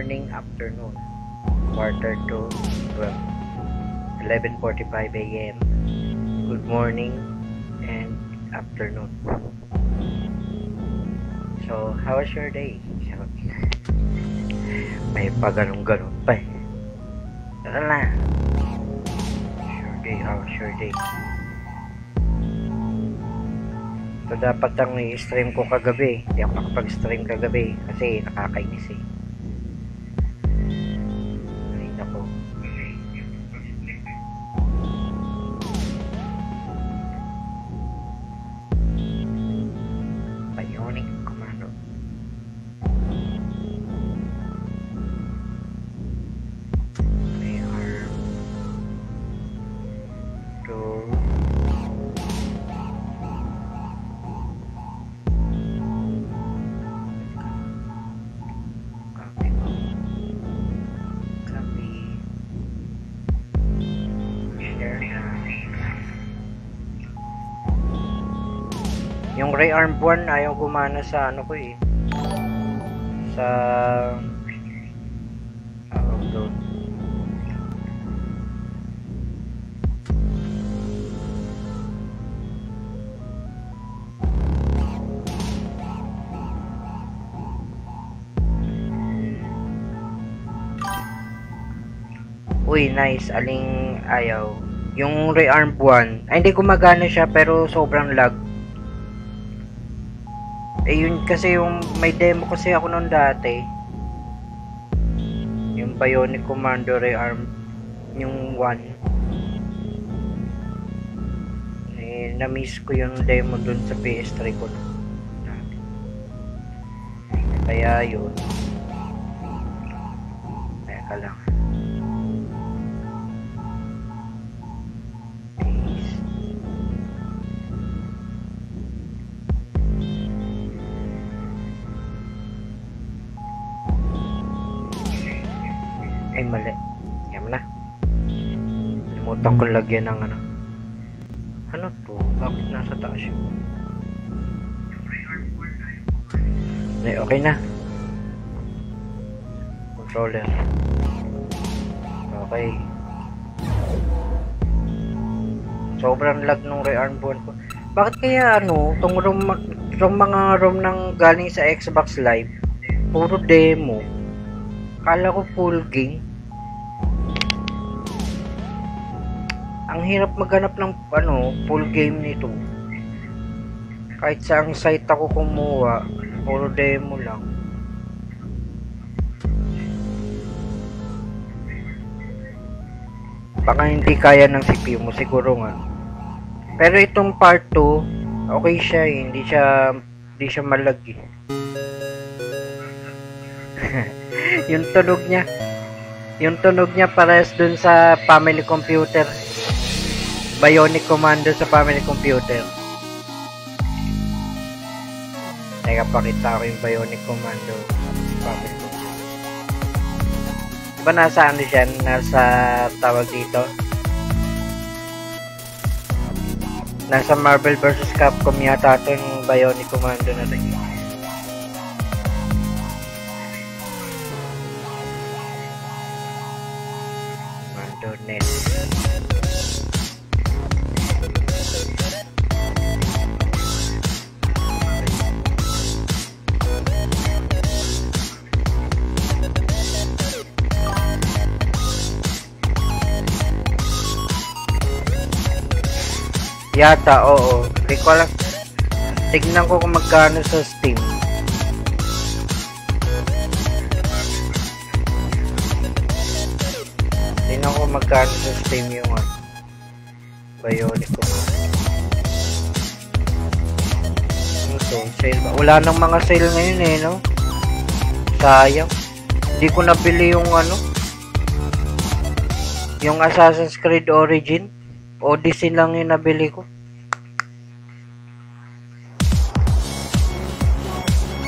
morning, afternoon. Quarter to 12. 11:45 a.m. Good morning and afternoon. So, how was your day? May paganong-ganon pa eh. Tara na. How was your day? So, dapat ang i-stream ko kagabi. Hindi ako nakapag-stream kagabi kasi nakakainis eh. Ay, nako. Bionic Commando. May arm. Door. Yung Ray Arm 1 ayaw gumana sa ano ko eh. Sa doon. Uy, nice. Aling ayaw. Yung Ray Arm 1, ay hindi gumagana siya pero sobrang lag. Eh yun kasi yung may demo kasi ako noon dati. Yung Bionic Commando Ray Arm yung 1. Eh na-miss ko yung demo dun sa PS3 ko dati. Kaya yun. Teka lang. Ay mali. Yan na. Limutan ko lagyan ng ano. Ano to? Bakit nasa taas yun? Ay, okay na. Controller. Okay. Sobrang lag nung Ray Arm 1 ko. Bakit kaya ano, itong mga ROM ng galing sa Xbox Live, puro demo. Kala ko full game. Ang hirap maghanap ng ano, full game nito. Kahit sa ang site ako kumuha, puro demo lang. Baka hindi kaya ng CPU mo, siguro nga. Pero itong part 2, okay siya eh. Hindi siya malag eh. yung tunog niya parehas dun sa family computer. Bionic Commando sa family computer. Teka, pakita ko yung Bionic Commando family computer. Diba nasa ano siya? Nasa tawag dito? Nasa Marvel vs. Capcom yata ito yung Bionic Commando na rin. Net. Yata, oo. Hindi ko alam. Tignan ko kung magkano sa Steam. Tignan ko magkano sa Steam yung Bionic Commando. Ito, sale ba? Wala nang mga sale ngayon eh, no? Sayang. Hindi ko nabili yung ano. Yung Assassin's Creed Origin. Odyssey lang yung nabili ko.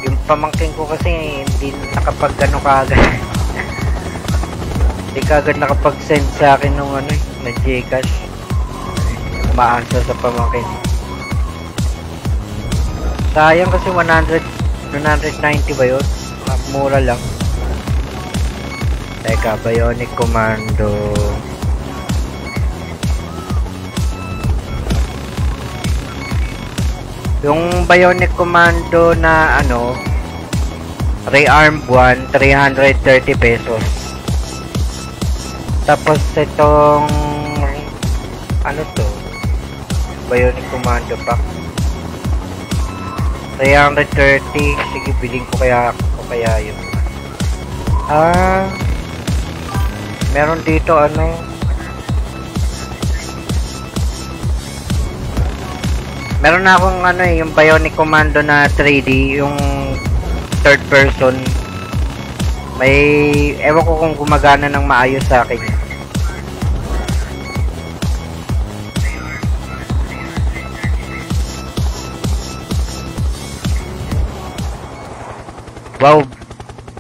Yung pamangkin ko kasi hindi nakapag-ano kaagad. Hindi kaagad nakapag-send sa akin ng ano na Gcash. Umaansa sa pamangkin. Sayang kasi 190 ba yun? Mura lang. Teka, Bionic Commando. Yung Bionic Commando na ano, rearm 1, 330 pesos. Tapos itong ano to? Bionic Commando pack. 330. Sige, biling ko kaya yun. Meron dito ano, meron na akong ano yung Bionic Commando na 3D, yung third person. May ewan ko kung gumagana ng maayos sa akin.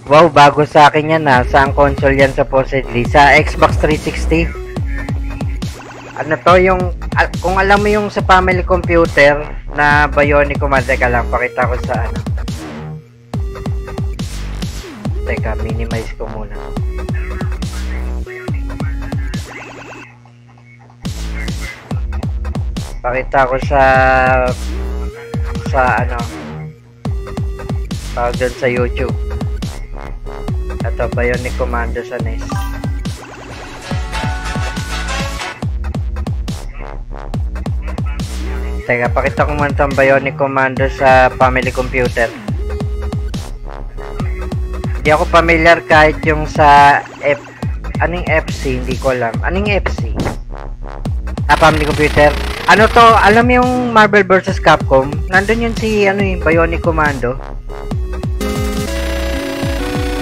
Wow, bago sa akin yan ha. Saan console yan supposedly? Sa Xbox 360. Ano to yung, kung alam mo yung sa family computer na Bionic Commando, teka lang, pakita ko sa ano. Teka, minimize ko muna. Pakita ko sa ano, tawag dun sa YouTube. Ito, Bionic Commando sa NES. Teka, pakita ko muna itong Bionic Commando sa family computer. Hindi ako familiar kahit yung sa anong FC, hindi ko alam. Anong FC? Family computer. Ano to, alam yung Marvel vs. Capcom? Nandun yun si ano yung Bionic Commando.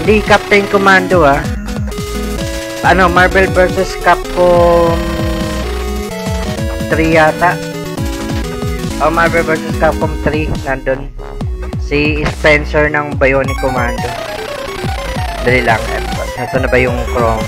Hindi Captain Commando ano, Marvel vs. Capcom 3 yata. Marvel vs. Capcom 3 nandun. Si Spencer ng Bionic Commando. Dali lang. Nasaan na ba yung Chrome?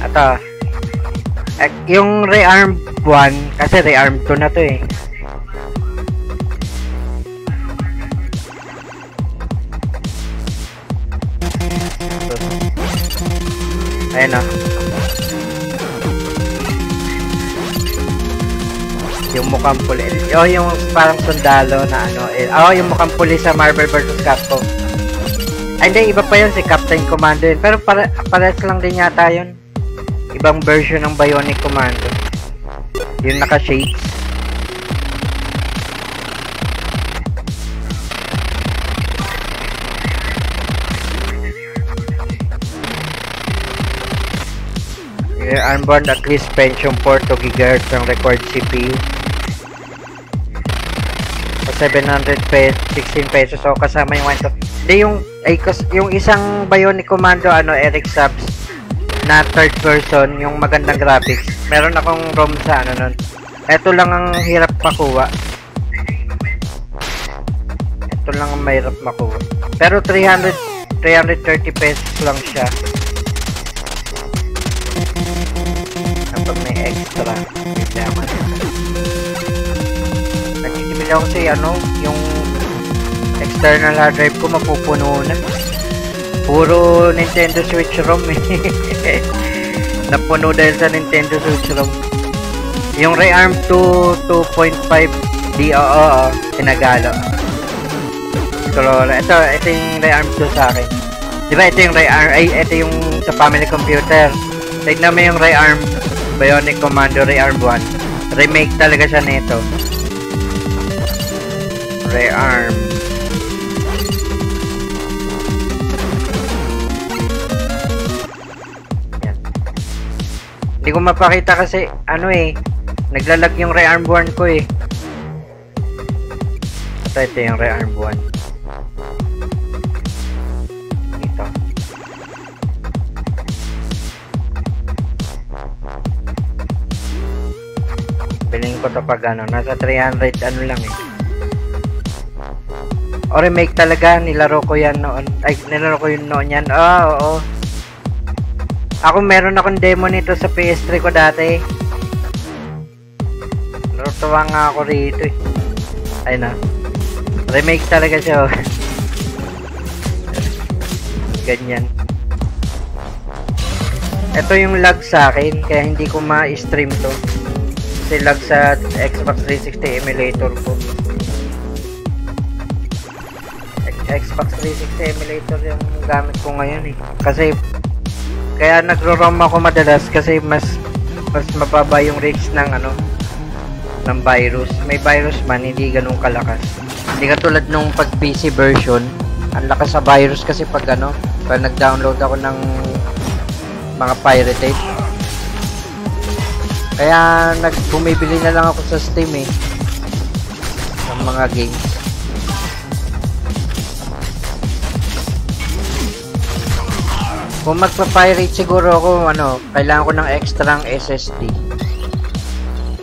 Ito. Yung rearm 1, kasi rearm 2 na to eh. Ayan o. Yung mukhang puli. Yung parang sundalo na ano. Yung mukhang puli sa Marvel vs. Capcom. Ay, hindi. Iba pa yun. Si Captain Commando yun. Pero parehas lang din yata yun. Ibang version ng Bionic Commando. Yung naka-shades. Unbound at least pension port 2 GHz ang required CPU. So 700 pesos, 16 pesos. So kasama yung 1. Hindi yung isang Bionic Commando Eric Subs na third person, yung magandang graphics. Meron akong ROM sa ano nun. Ito lang ang hirap makuha. Ito lang ang mahirap makuha. Pero 330 pesos lang siya. Pag may extra, nagtitipid ako kasi yung external hard drive ko mapupuno na. Puro Nintendo Switch ROM eh. Napuno dahil sa Nintendo Switch ROM. Yung rearm 2.5D, tinagalo. Scroll. Ito yung rearm 2 sa akin. Diba ito yung rearm, ito yung sa family computer. Tignan mo yung rearm Bionic Commando rearm 1. Remake talaga siya nito. Rearm. Yan. Hindi ko mapakita kasi naglalag yung rearm 1 ko eh. Ito yung rearm 1. Piling ko to pag nasa 300 lang eh. O remake talaga, nilaro ko yan noon. Ay, nilaro ko yun noon yan. Oo. Ako meron akong demo nito sa PS3 ko dati. Natutuwa nga ako rito eh. Ay na. Remake talaga siya. Ganyan. Ito yung lag sa akin, kaya hindi ko ma-stream to. Kasi lag sa Xbox 360 emulator ko. Xbox 360 emulator yung gamit ko ngayon eh. Kasi kaya nagro-ROM ako madalas kasi mas mababa yung rates ng ng virus. May virus man, hindi ganun kalakas. Hindi katulad nung pag PC version, ang lakas sa virus kasi pag nag-download ako ng mga pirated. Kaya bumibili na lang ako sa Steam eh ng mga games. Kung magpa-pirate siguro ako, kailangan ko ng extra SSD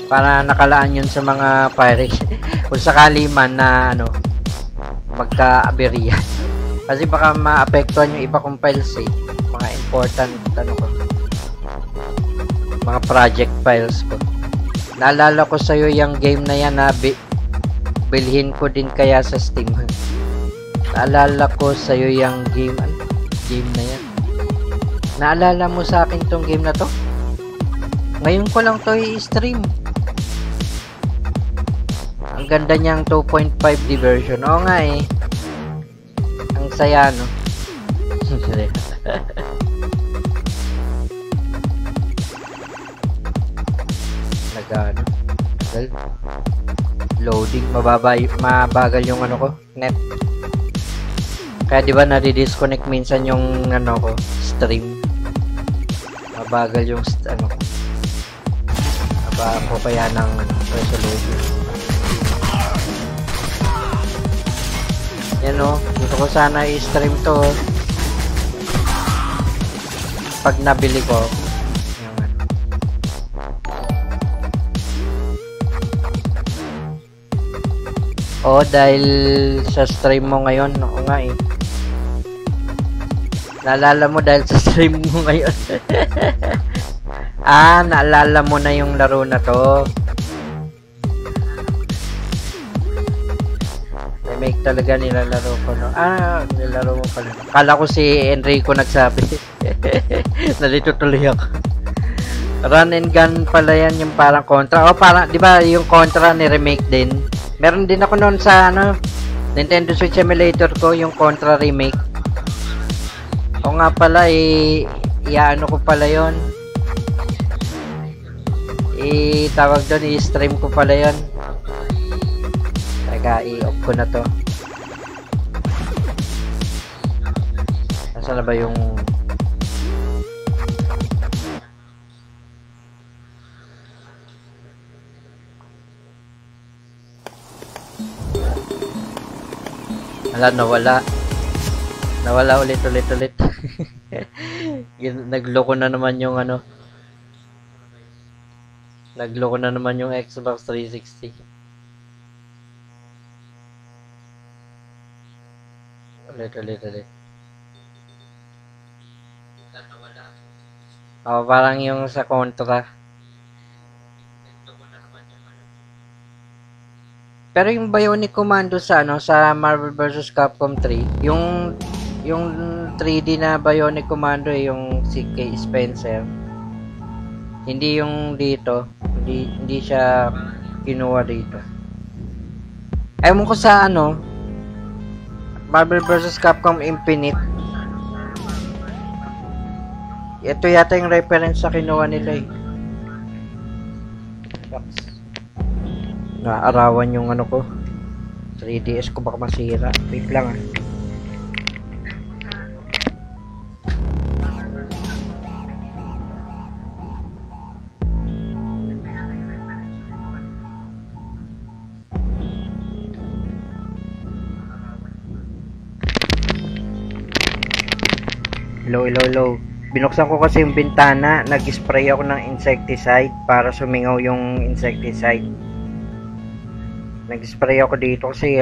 para nakalaan yun sa mga pirate. Kung sakali man na magka-aberya. Kasi baka maapektuhan yung iba kong files eh. Mga important mga project files ko. Naalala ko sa'yo yung game na yan na bilhin ko din kaya sa Steam. Naalala ko sa'yo yung game na yan. Naalala mo sa akin tong game na to? Ngayon ko lang to i-stream. Ang ganda niyang 2.5D version. Oo nga eh. Ang saya, no? Loading. Mabagal yung net. Kaya diba nadi-disconnect minsan yung stream. Mabagal yung ko kaya ng resolution. Yan gusto ko sana i-stream to pag nabili ko yung dahil sa stream mo ngayon. Oo nga eh. Naalala mo dahil sa stream mo ngayon. Naalala mo na yung laro na to. Remake talaga nilalaro ko, no? Nilalaro mo pala. Kala ko si Enrico nagsabi. Nalito tuloy ako. Run and gun pala yan, yung parang Contra. Parang, di ba yung Contra ni remake din? Meron din ako noon sa Nintendo Switch emulator ko, yung Contra remake. O nga pala, ko pala yon. Tawag doon, i-stream ko pala yon. Teka, i-off ko na to. Nasaan na ba yung... Nawala ulit. Nagloko na naman yung Nagloko na naman yung Xbox 360. Ulit. Parang yung sa Contra. Pero yung Bionic Commando sa Marvel vs. Capcom 3, yung 3D na Bionic Commando yung si Kay Spencer. Hindi yung dito, hindi siya kinuha dito. Ewan ko sa Marvel vs. Capcom Infinite. Ito yata yung reference sa kinuha nila eh. Naarawan yung ko 3DS ko, baka masira. Wait lang Hello. Binuksan ko kasi yung bintana, nag-spray ako ng insecticide para sumingaw yung insecticide. Nag-spray ako dito kasi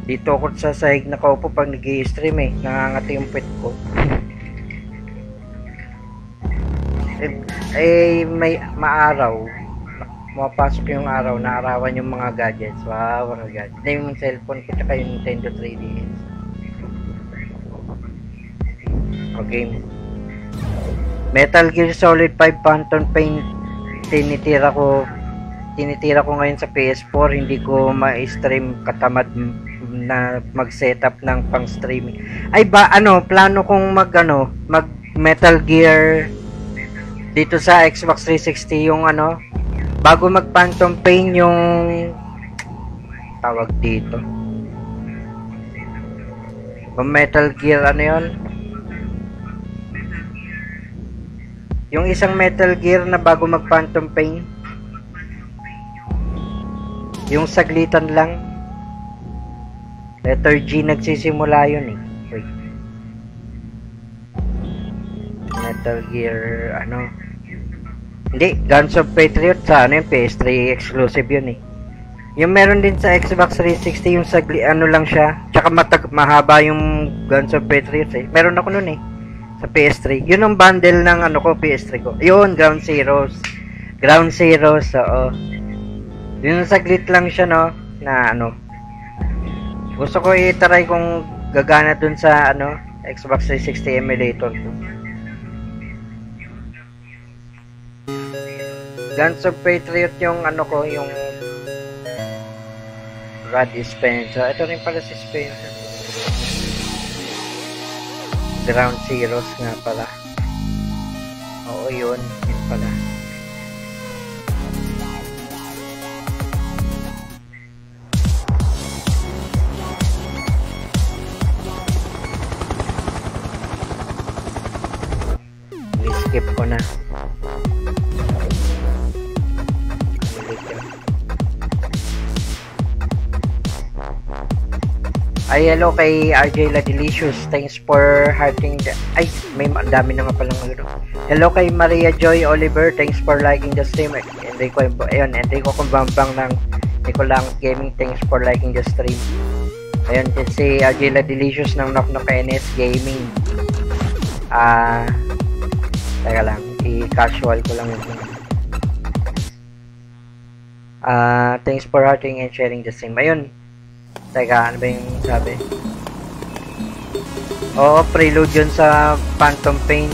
dito ako sa sahig nakaupo pag nag-i-stream nangangati yung pet ko. may maaraw. Mapasok yung araw, naarawan yung mga gadgets. Wow, mga gadgets. Na yung cellphone ko tsaka yung Nintendo 3DS. Okay. Metal Gear Solid 5 Phantom Pain tinitira ko ngayon sa PS4. Hindi ko ma-stream, katamad na mag-setup ng pang-streaming. Ay ba, plano kong mag Metal Gear dito sa Xbox 360 yung bago mag Phantom Pain yung tawag dito. Metal Gear yun? Yung isang Metal Gear na bago mag Phantom Pain. Yung saglitan lang. Letter G nagsisimula yun eh. Wait. Metal Gear hindi, Guns of Patriot sa yung PS3 exclusive yun eh. Yung meron din sa Xbox 360 yung lang siya. Tsaka mahaba yung Guns of Patriot eh. Meron ako nun eh. Sa PS3. Yun ang bundle ng PS3 ko. Yun, Ground Zeroes. Ground Zeroes, oo. Yun saglit lang siya na gusto ko i-try kung gagana dun sa Xbox 360 emulator ko. Guns of Patriot yung yung Rod Spencer. Ito rin pala si Spencer. Ground Zeroes nga pala. Oo, yun pala. I-skip ko na. Ay, hello kay RJ La Delicious. Thanks for hearting the... Ay, may dami na nga palang Hello kay Maria Joy Oliver. Thanks for liking the stream. Enrico Kumbambang ng Nicolang Gaming. Thanks for liking the stream. Ayun, si RJ La Delicious ng Knock Knock NS Gaming. Teka lang. I-casual ko lang yun. Thanks for hearting and sharing the stream. Ayun. Teka, ano ba yung sabi? Oo, prelude yun sa Phantom Pain.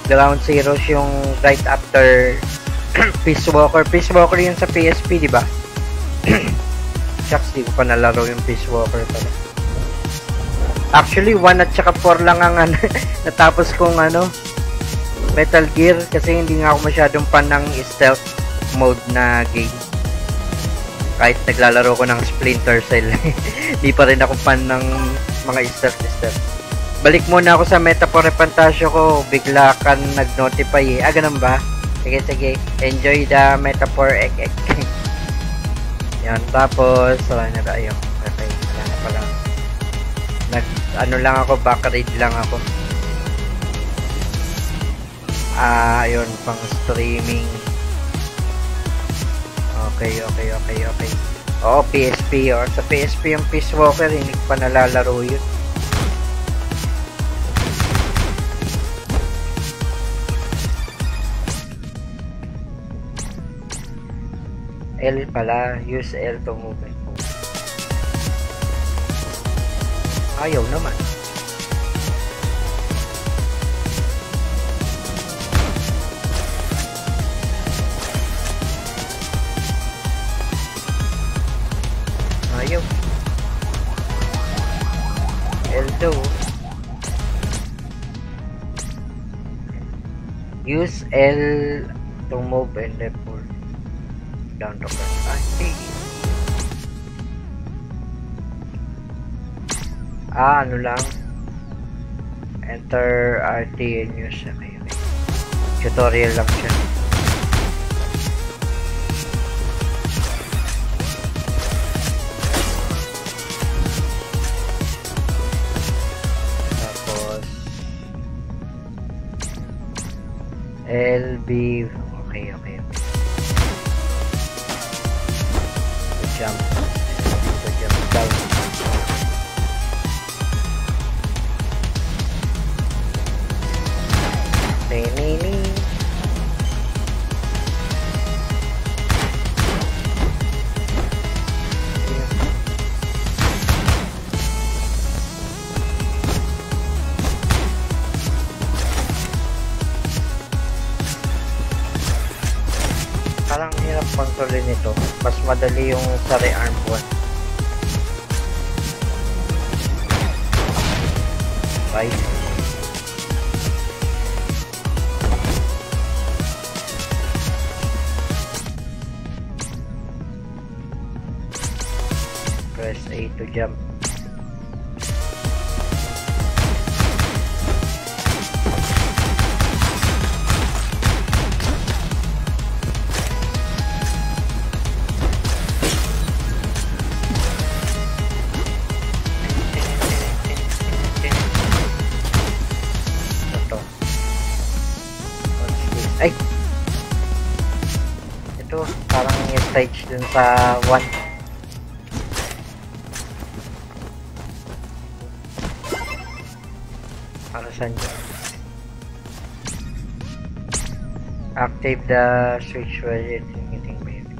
Ground Zeroes yung right after Peace Walker. Peace Walker yun sa PSP, di ba? Shucks, di ko pa nalaro yung Peace Walker pala. Actually, 1 at saka 4 lang ang natapos kong Metal Gear kasi hindi nga ako masyadong fan ng stealth mode na game. Kahit naglalaro ko ng Splinter Cell, di pa rin ako fan ng mga stealth. Balik muna ako sa Metaphor Fantasio ko, bigla ka nag-notify eh. Ganun ba? Sige. Enjoy the Metaphor ek. Yan, tapos, wala na tayo. Okay, wala na pala. Lang ako, backread lang ako. Ayun, pang streaming. Okay. Oo, PSP. Sa PSP yung Peace Walker, hindi pa nalalaro yun. L pala. Use L to move. Ayaw naman. Ayaw. L2. Use L to move and left forward. Down to front. Ano lang. Enter RT and use. Okay. Tutorial lang siya. LB. Okay. Jump down. hirap kontrolin nito. Mas madali yung sa rearm 1. Bye. Press A to jump. Ay! Ito, parang yung stage dun sa 1. Para saan yun? Active the switch while hitting maybe.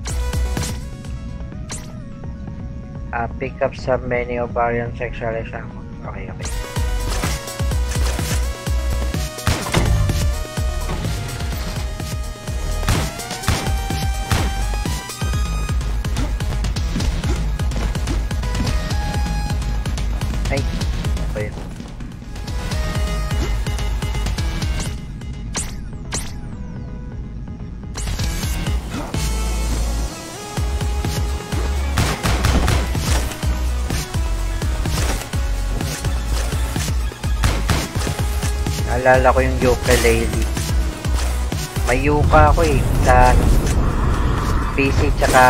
Pick up some many ovarian sexual example. Okay. Ay, okay. Naalala ko yung ukulele. May yuka ako eh sa PC tsaka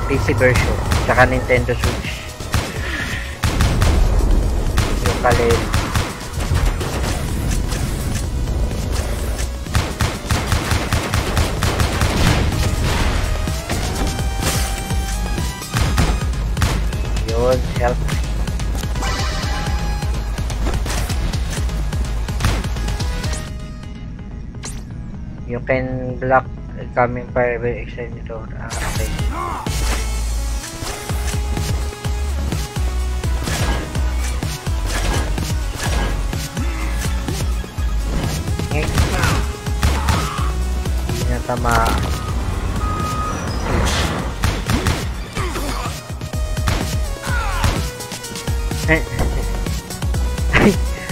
PC version tsaka Nintendo Switch. Ukulele. Yun, help. You can block coming fire by extending the door. Okay. Hindi na tama.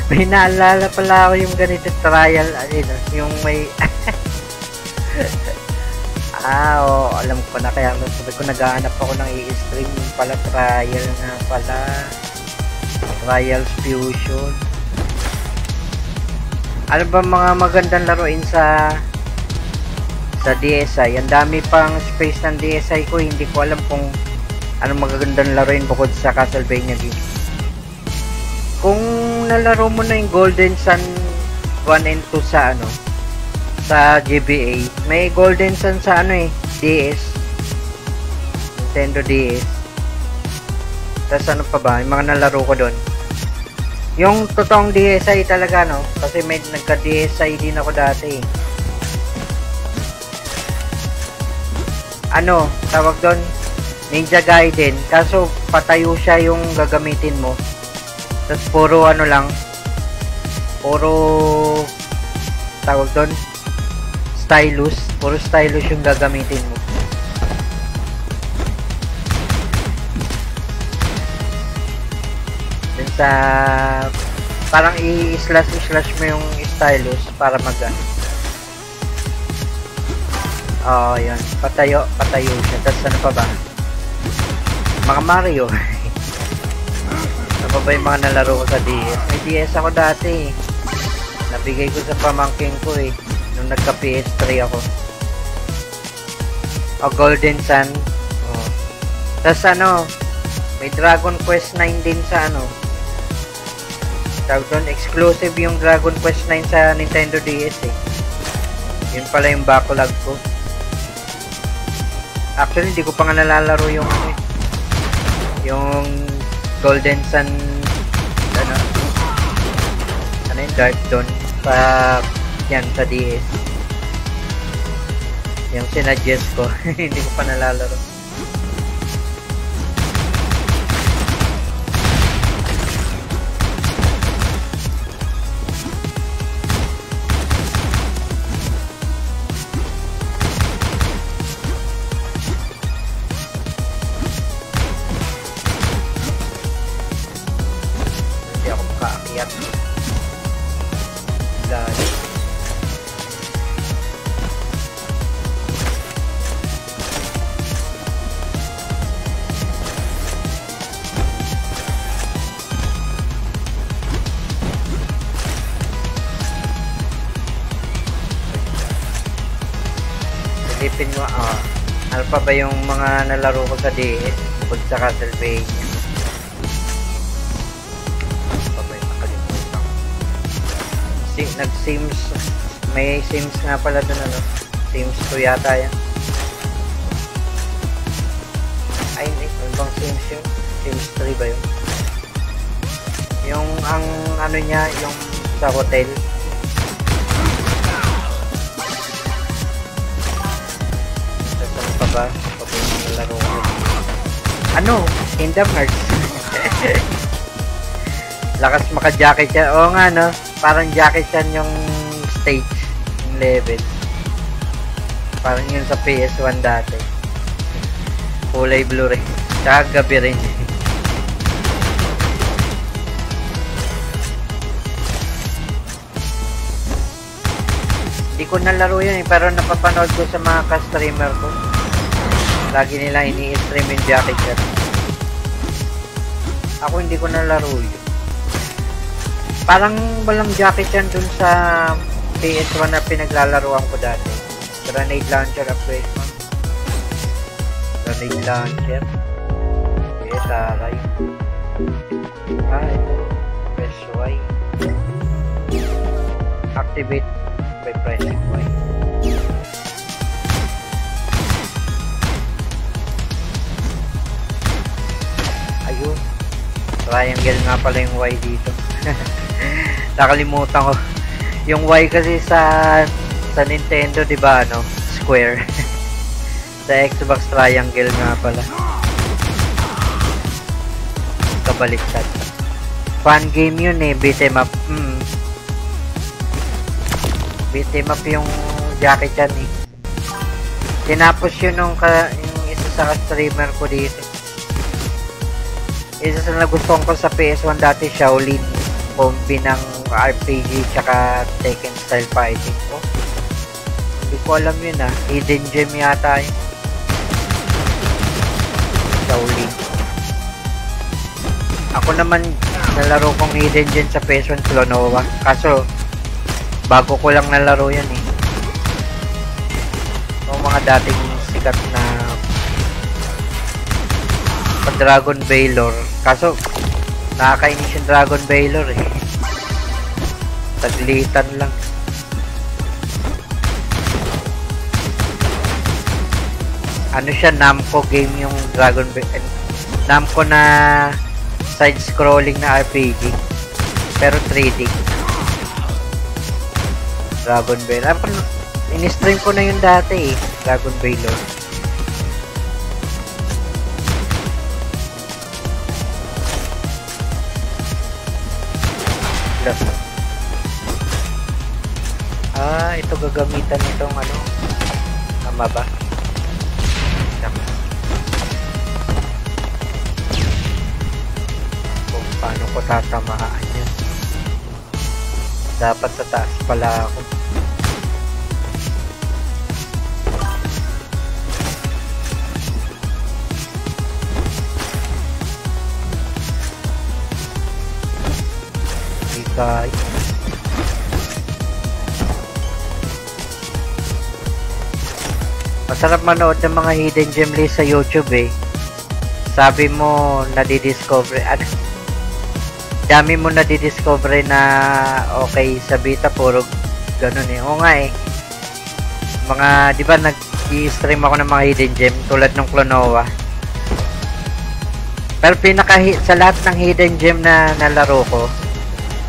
May naalala pala ako yung ganito trial. Yung may oo, alam ko na, kaya sabi ko naghahanap ako ng i-stream yung pala trial na pala. Trials Fusion. Ano ba mga magandang laruin sa DSi? Ang dami pang space ng DSi ko, hindi ko alam kung ano magagandang laruin bukod sa Castlevania game. Kung nalaro mo na yung Golden Sun 1 and 2 sa sa GBA, may Golden Sun sa DS, Nintendo DS. Tapos ano pa ba, yung mga nalaro ko doon, yung totoong DSi talaga, kasi may nagka DSi din ako dati. Tawag doon, Ninja Gaiden, kaso patayo siya yung gagamitin mo. Tapos puro puro tawag doon, stylus, puro stylus yung gagamitin mo. Then sa parang i-slash mo yung stylus para yun, patayo siya. Tapos ano pa ba, mga Mario. Ano pa ba yung mga nalaro ko sa DS? May DS ako dati, nabigay ko sa pamangking ko nung nagka PS3 ako. Golden Sun. Tapos may Dragon Quest 9 din sa tawag doon, exclusive yung Dragon Quest 9 sa Nintendo DS Yun pala yung backlog ko. Actually hindi ko pa nga nalalaro yung Golden Sun yung Dark Dawn sa DS. Yung sinuggest ko. Hindi ko pa nalalaro. Ilalim. Silipin mo, ano pa ba yung mga nalaro ko sa DS bukod sa Castlevania? Ano pa ba yung nakalimutan ko? Nag-Sims, may Sims nga pala dun, ano? Sims 2 yata yan. Ay, hindi, ano bang Sims yun? Sims 3 ba yun? Yung, ang ano niya, yung sa hotel. Ba? Pag yung laro ko. Ano? Kingdom Hearts. Lakas maka-jacket yan. Oo nga, no? Parang jacket yan yung stage. Yung level. Parang yun sa PS1 dati. Kulay blue rin. Tsaka gabi rin. Hindi ko nalaro yun eh. Pero napapanood ko sa mga ka-streamer ko. Lagi nila ini-stream yung jacket yan. Ako hindi ko nalaro yun. Parang walang jacket yan dun sa PS1 na pinaglalaroan ko dati. Grenade launcher upgrade mo. Grenade launcher. Okay, taray. Ito. Press Y. Activate by pressing Y. Ayun. Triangle nga pala yung Y dito. Nakalimutan ko. Yung Y kasi sa Nintendo, 'di ba, ano? Square. Sa Xbox triangle nga pala. Kabaliktad. Fun game yun eh, beat 'em up. Beat 'em up yung jacket yan eh. Tinapos yun yung isa sa streamer ko dito. Isa sa nagustuhan ko sa PS1 dati, Shaolin combi ng RPG tsaka Tekken style fighting. Oh, hindi ko alam yun ah. Hidden gem yata yun. Shaolin. Ako naman nalaro kong hidden gem sa PS1, Klonoa. Kaso bago ko lang nalaro yan eh. Yung mga dating sikat na Dragon Baylor. Kaso nakakainis yung Dragon Baylor eh. Taglitan lang. Ano siya, Namco game yung Dragon Baylor. Namco na side-scrolling na RPG. Pero 3D. Dragon Baylor. In-stream ko na yun dati eh. Dragon Baylor. Ito gagamitan nitong ano, tama ba? Kung paano ko tatamaan yan. Dapat sa taas pala ako. Ikay. Masarap manood ng mga hidden gem list sa YouTube eh. Sabi mo, nadidiscover. Dami mo nadidiscover na okay sa Vita, puro ganun eh. Oo nga eh. Mga, di ba nag-i-stream ako ng mga hidden gem tulad ng Klonoa. Pero sa lahat ng hidden gem na nalaro ko,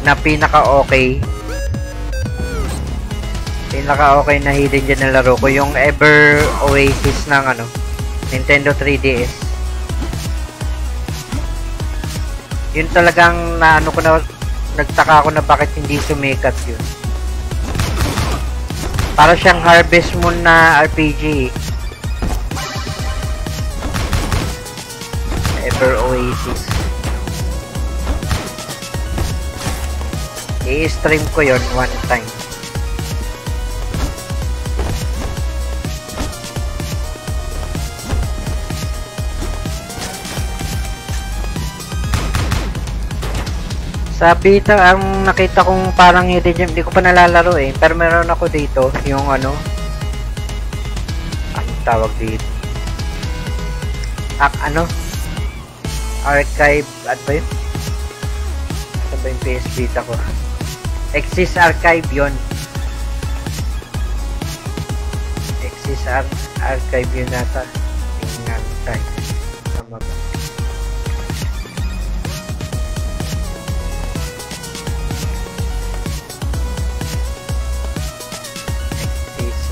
na pinaka-okay na hidden gem na laro ko, yung Ever Oasis ng ano, Nintendo 3DS. Yun talagang naano ko na, nagtaka ako na bakit hindi sumikat yun. Para siyang Harvest Moon na RPG. Ever Oasis. I-stream ko yon one time. Sa beta, ang nakita kong parang hidden gem, hindi ko pa nalalaro eh. Pero meron ako dito, yung ano, anong tawag dito? Ano? Archive, ano ba yun? Ano ba yung PS Vita ko? Exist Archive yun. Exist Archive yun nata. Tingnan tayo. Tama ba?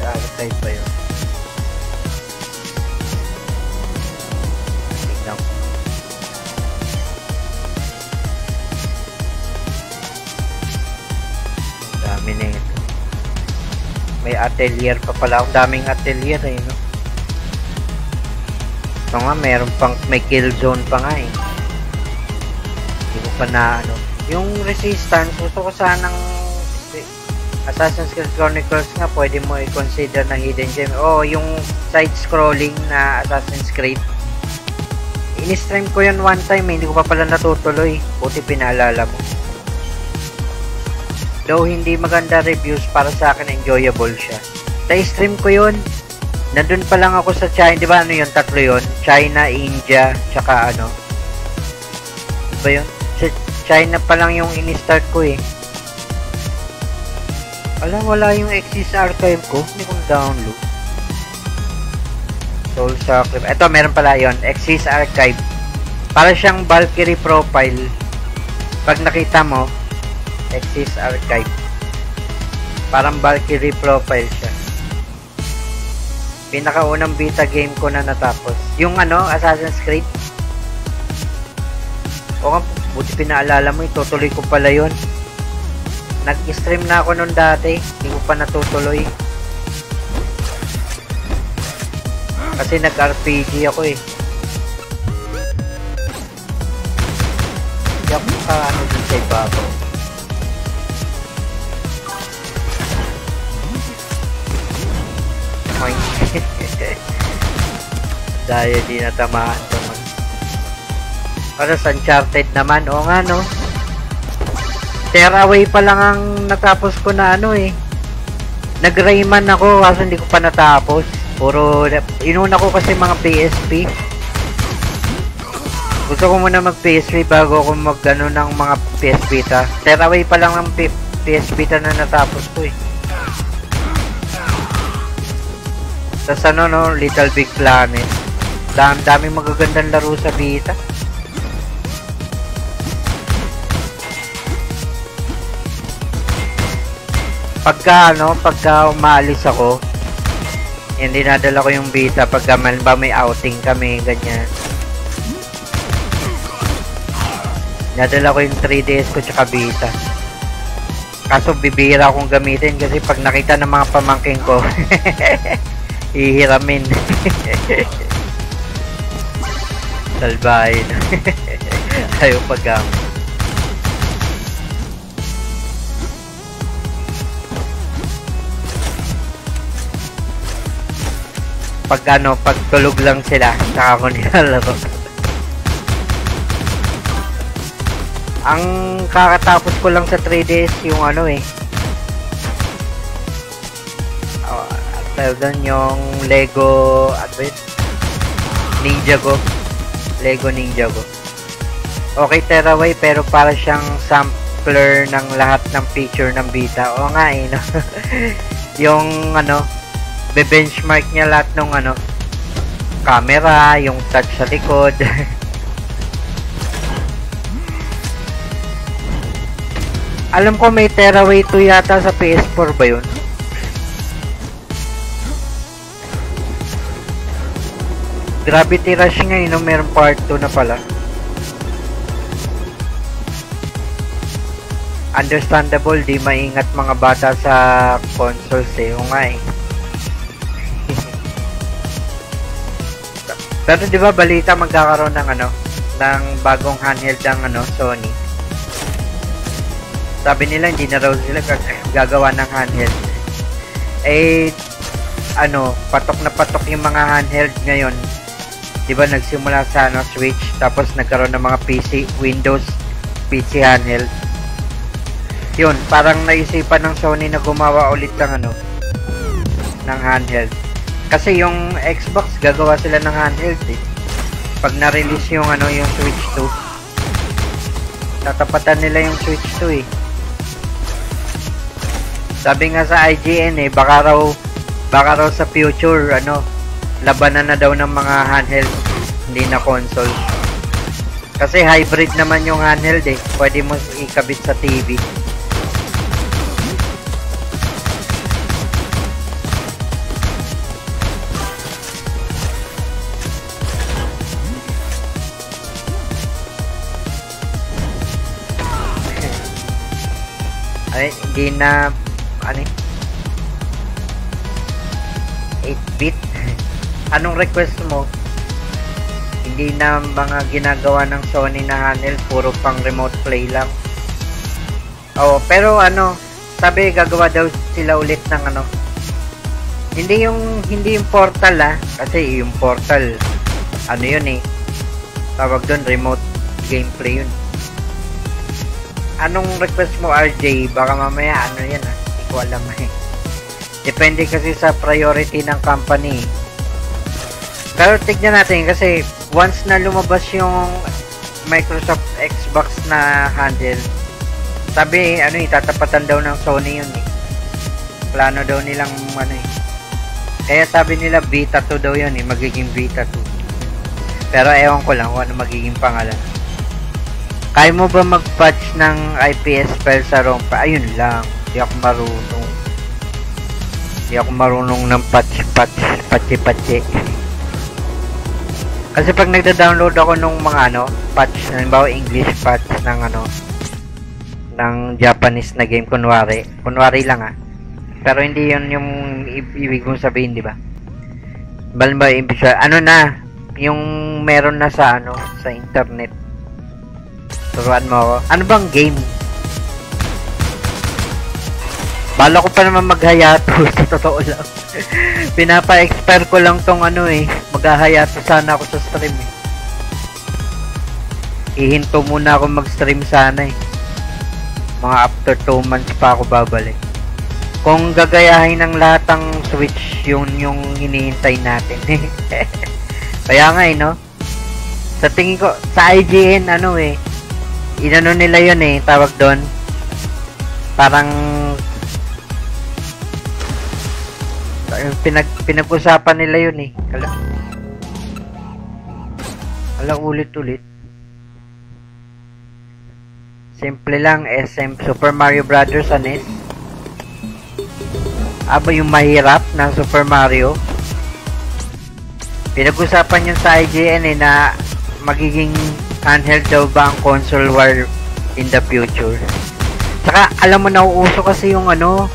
Archive ba yun? Tingnan ko. Dami na ito. May atelier pa pala. Ang daming atelier eh, no? Ito nga, meron pang, may kill zone pa nga eh. Hindi ko pa na ano. Yung resistance, gusto ko sanang Assassin's Creed Chronicles nga, pwede mo i-consider na hidden gem. Oh, yung side-scrolling na Assassin's Creed. In-stream ko yun one time, hindi ko pa pala natutuloy. Buti pinaalala mo. Though hindi maganda reviews, para sa akin enjoyable siya. Na-stream ko yun. Nandun pa lang ako sa China, di ba ano yun? Tatlo yun. China, India, tsaka ano. Diba yun? Sa China pa lang yung in-start ko eh. Wala yung Exist Archive ko. Hindi kong download. Soul Sacrifice. Ito, meron pala yun. Exist Archive. Para siyang Valkyrie profile. Pag nakita mo, Exist Archive. Parang Valkyrie profile siya. Pinakaunang beta game ko na natapos. Yung ano, Assassin's Creed. O nga, buti pinaalala mo, itutuloy ko pala yun. Nag-stream na ako nun dati, hindi ko pa natutuloy. Kasi nag-RPG ako eh. Hindi ako ano din sa ibabaw. Dahil di natamaan naman. Para sa Uncharted naman, o nga no. Tearaway pa lang ang natapos ko na ano eh. Nag-Rayman ako kaso hindi ko pa natapos. Puro inuna ko kasi mga PSP. Gusto ko muna mag PSP bago ako mag ano ng mga PS Vita. Tearaway pa lang ang PS Vita na natapos ko eh. Tapos ano no, Little Big Planet. Daming magagandang laro sa Vita. Pagka umaalis ako, hindi nadala ko yung Vita pagka may outing kami, ganyan. Nadala ko yung 3DS ko tsaka Vita. Kaso bibihira akong gamitin kasi pag nakita ng mga pamangking ko, hihiramin. Salbahin. Ayaw paggamit. Pag tulog lang sila, saka ako nilalaro. Ang kakatapos ko lang sa 3DS yung ano eh. Doon yung Lego Ninjago. Lego Ninjago. Okay, Tearaway, pero para siyang sampler ng lahat ng feature ng Vita. O nga eh, no? Yung ano, be-benchmark niya lahat ng ano, camera, yung touch sa likod. Alam ko may Tearaway 2 yata sa PS4 ba yun? Gravity Rush nga yun, no? Meron part 2 na pala. Understandable, di maingat mga bata sa consoles eh. O nga eh. Pero di ba balita magkakaroon ng ano, ng bagong handheld ng ano, Sony. Sabi nila hindi na raw sila gagawa ng handheld. Eh, ano, patok na patok yung mga handheld ngayon. Diba nagsimula sa ano, Switch, tapos nagkaroon ng mga PC, Windows, PC handheld. Yun, parang naisipan ng Sony na gumawa ulit ng ano, ng handheld. Kasi yung Xbox, gagawa sila ng handheld eh. Pag na-release yung ano, yung Switch 2, tatapatan nila yung Switch 2 eh. Sabi nga sa IGN eh, baka raw sa future, ano, labanan na daw ng mga handheld, hindi na console. Kasi hybrid naman yung handheld eh, pwede mo ikabit sa TV. Ay, hindi na ano 8-bit. Anong request mo? Hindi na mga ginagawa ng Sony na handheld, puro pang remote play lang. Oh, pero ano, sabi gagawa daw sila ulit ng ano. Hindi yung Portal kasi yung Portal ano yun eh. Tawag doon remote gameplay yun. Anong request mo, RJ? Baka mamaya ano yan hindi ko alam eh. Depende kasi sa priority ng company. Pero tignan natin kasi once na lumabas yung Microsoft Xbox na handheld, sabi ano itatapatan daw ng Sony yun eh. Plano daw nilang ano eh. Kaya sabi nila Vita 2 daw yun eh, magiging Vita 2. Pero ewan ko lang kung ano magiging pangalan. Kaya mo ba mag-patch ng IPS file sa ROM? Ayun lang, di ako marunong. Di ako marunong ng patch. Kasi pag nagda-download ako nung mga ano, patch, halimbawa English patch ng ano, ng Japanese na game, kunwari lang pero hindi yun yung ibig mong sabihin, di ba? Balimbawa, ano na, yung meron na sa ano, sa internet. Turuan mo ako. Ano bang game? Bala ko pa naman maghayato. Sa totoo lang. Pinapa-expire ko lang tong ano eh. Maghahayato sana ako sa stream eh. Ihinto muna ako mag-stream sana eh. Mga after 2 months pa ako babalik. Kung gagayahin ng lahat ng Switch, yung hinihintay natin. Kaya nga eh, no? Sa tingin ko, sa IGN, ano eh, inano nila yun eh, tawag doon. Parang pinag-usapan nila yun eh. Kala ulit-ulit. Simple lang, SM Super Mario Brothers NES. Aba yung mahirap ng Super Mario. Pinag-usapan yun sa IGN eh na magiging handheld daw ba ang console war in the future. Saka alam mo nauuso kasi yung ano,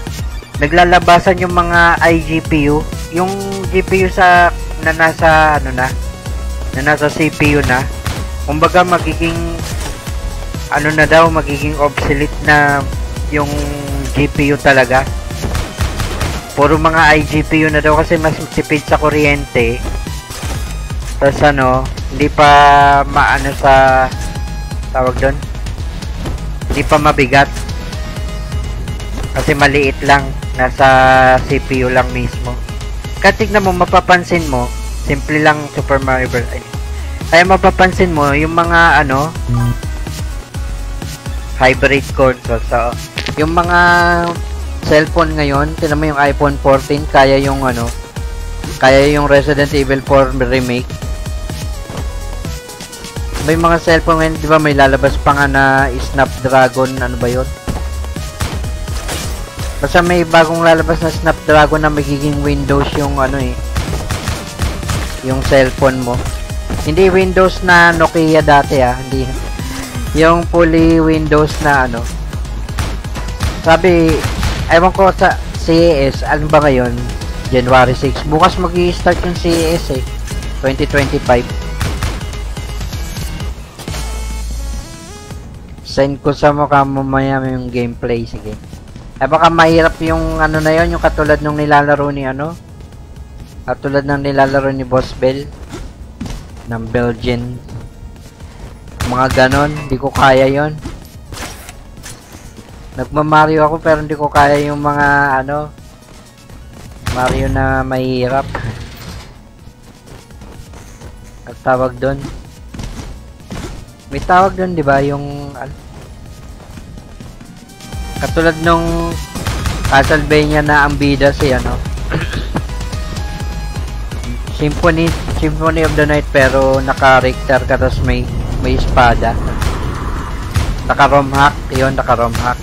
naglalabasan yung mga iGPU, yung GPU na nasa ano na nasa CPU na. Kumbaga magiging ano na daw, magiging obsolete na yung GPU talaga. Puro mga iGPU na daw kasi mas tipid sa kuryente. Tapos ano, hindi pa maano sa tawag doon. Hindi pa mabigat. Kasi maliit lang, nasa CPU lang mismo. Kaya tignan mo, mapapansin mo, simple lang Super Mario Bros. Kaya mapapansin mo yung mga ano hybrid consoles. So, yung mga cellphone ngayon, tignan mo yung iPhone 14, kaya yung ano, kaya yung Resident Evil 4 remake. May mga cellphone ngayon, di ba may lalabas pa nga na Snapdragon, ano ba yun? Basta may bagong lalabas na Snapdragon na magiging Windows yung ano eh, yung cellphone mo. Hindi Windows na Nokia dati hindi. Yung fully Windows na ano. Sabi, ewan ko sa CES, ano ba ngayon? January 6. Bukas mag-i-start yung CES eh, 2025. Send ko sa mukha mamaya yung gameplay. Sige. Eh baka mahirap yung ano na yon, yung katulad nung nilalaro ni ano. Katulad ng nilalaro ni Boss Bell. Ng Belgian. Mga ganon. Hindi ko kaya yon. Nagma-Mario ako pero hindi ko kaya yung mga ano. Mario na mahirap. Ang tawag doon. May tawag doon, di ba? Yung katulad nung Castlevania na ang bida si ano. Symphony of the Night pero naka-Richter ka tapos may espada. Naka-ROM hack, yun, naka-ROM hack.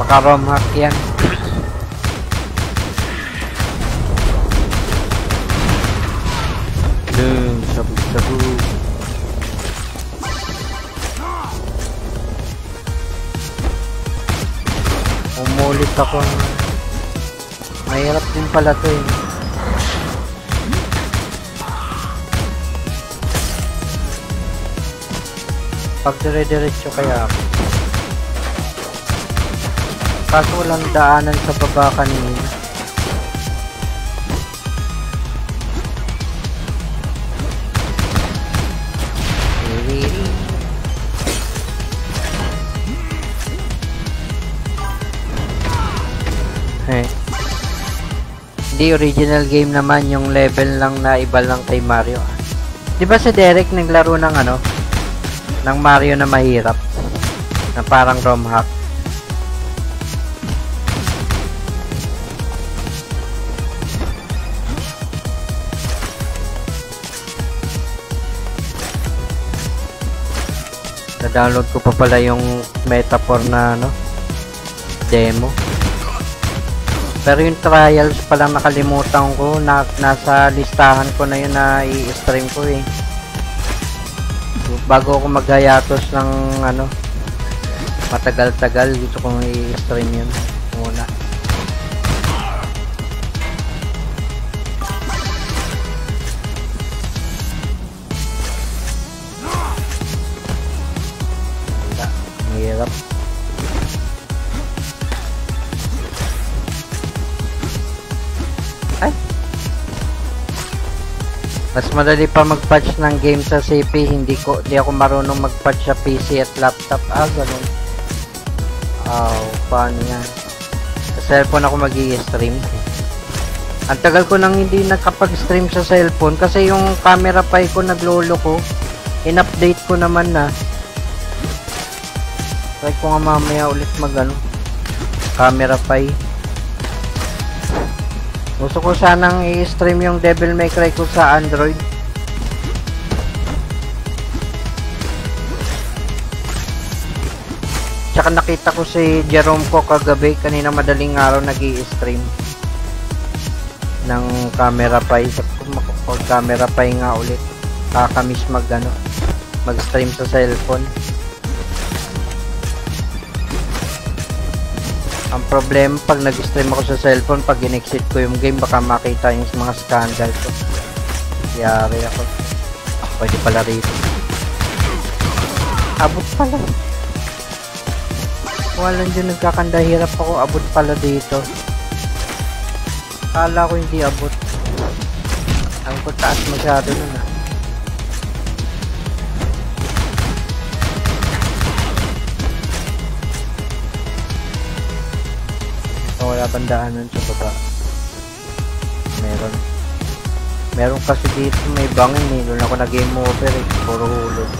Naka-ROM hack yan. Sabu-sabu. Umulit ako. Mahirap din pala to eh. Pag dire-diretso kaya ako. Kaso walang daanan sa baba kanina. Hindi, original game naman, yung level lang na iba lang kay Mario. Di ba si Derek naglaro ng ano? Ng Mario na mahirap? Na parang ROM hack? Na-download ko pa pala yung Metaphor na ano? Demo. Pero yung trials palang nakalimutan ko, nasa listahan ko na yun na i-stream ko eh. Bago ako mag-hiatus ng ano, matagal-tagal, gusto kong i-stream yun muna. Mahirap. Ay! Mas madali pa mag-patch ng game sa CP, hindi ako marunong mag-patch sa PC at laptop. Ganun. Paano yan? Sa cellphone ako mag-i-stream. Ang tagal ko nang hindi nakapag-stream sa cellphone kasi yung camera pa ko naglolo ko. In-update ko naman na. Try ko nga mamaya ulit mag-ano. Camera pa. Gusto ko sanang i-stream yung Devil May Cry ko sa Android. Tsaka nakita ko si Jerome ko kagabi, kanina madaling araw nag-i-stream ng camera pie. Pag camera pie nga ulit, kakamiss mag-stream sa cellphone. Ang problema pag nag-stream ako sa cellphone, pag in-exit ko yung game, baka makita yung mga scandal ko. Yari ako. Pwede pala rito. Abot pala. Walang dyan nagkakanda, hirap ako. Abot pala dito. Kala ko hindi abot. Ang ko taas masyado nun ah. Wala bandaanan sa baba. Meron kasi dito may bangin eh. Doon ako na game over eh. Puro hulog.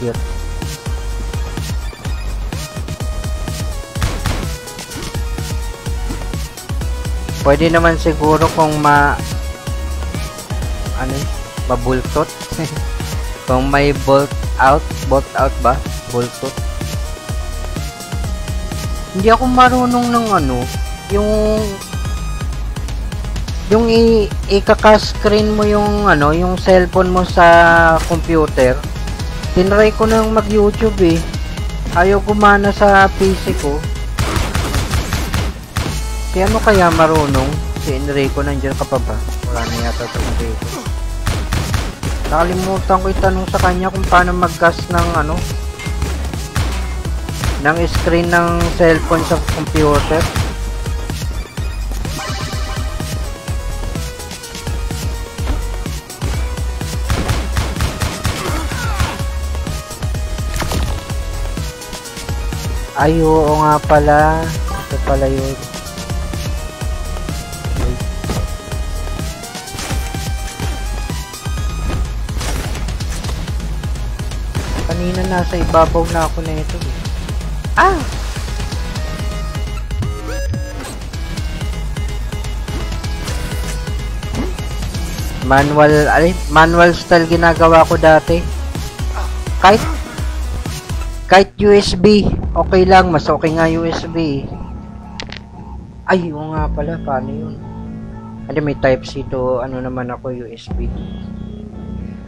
Cute. Pwede naman siguro kung mabultot. Kung may bolt out ba? Boltot. Hindi ako marunong ng yung ikaka-screen mo yung yung cellphone mo sa computer. Tinry ko nang mag-YouTube eh. Ayaw gumana sa PC ko. Si ano kaya marunong? Si Enrico nandiyan ka pa ba? Wala na yata itong dito. Nakalimutan ko itanong sa kanya kung paano mag-cast ng ano, ng screen ng cellphone sa computer. Ay, oo nga pala. Ito pala yun. Kanina nasa ibabaw na ako na ito. Ah! Manual style ginagawa ko dati. Kahit USB, okay lang, mas okay nga USB. Ay, oo nga pala, paano yun? Ano, may Type-C to, ano naman ako, USB.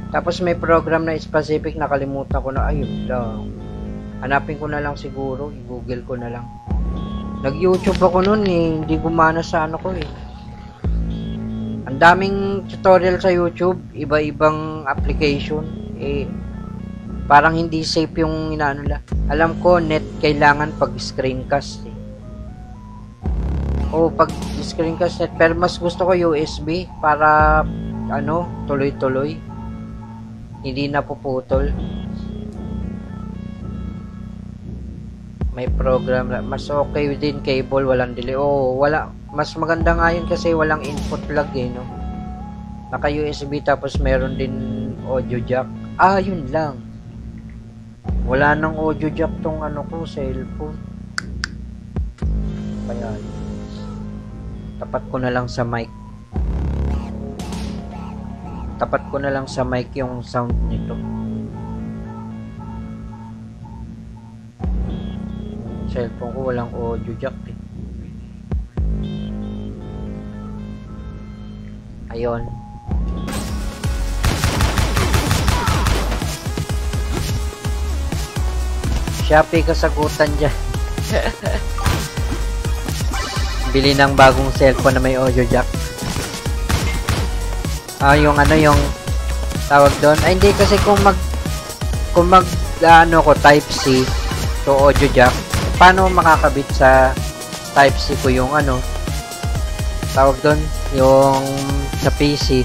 Tapos may program na specific, nakalimutan ko na, ayun lang. Hanapin ko na lang siguro, i-google ko na lang. Nag-YouTube ako nun eh, hindi gumana sa ano ko eh. Ang daming tutorial sa YouTube, iba-ibang application, eh, parang hindi safe yung inaano lang. Alam ko, net kailangan pag screencast eh. O, pag screencast net, pero mas gusto ko USB para, ano, tuloy-tuloy. Hindi napuputol. May program na, mas okay din cable, walang delay. Oo, wala, mas maganda nga yun kasi walang input lag eh, no? Naka USB tapos meron din audio jack. Ah, yun lang. Wala nang audio jack tong ano ko, cellphone. Kaya tapat ko na lang sa mic. Tapat ko na lang sa mic yung sound nito. Cellphone ko walang audio jack eh. Ayun. Shopee kasagutan dyan. Bili ng bagong cellphone na may audio jack. Ah, yung ano, yung tawag doon. Ay, hindi kasi kung mag ano ko, Type-C to audio jack, paano makakabit sa Type-C ko yung ano, tawag doon, yung sa PC,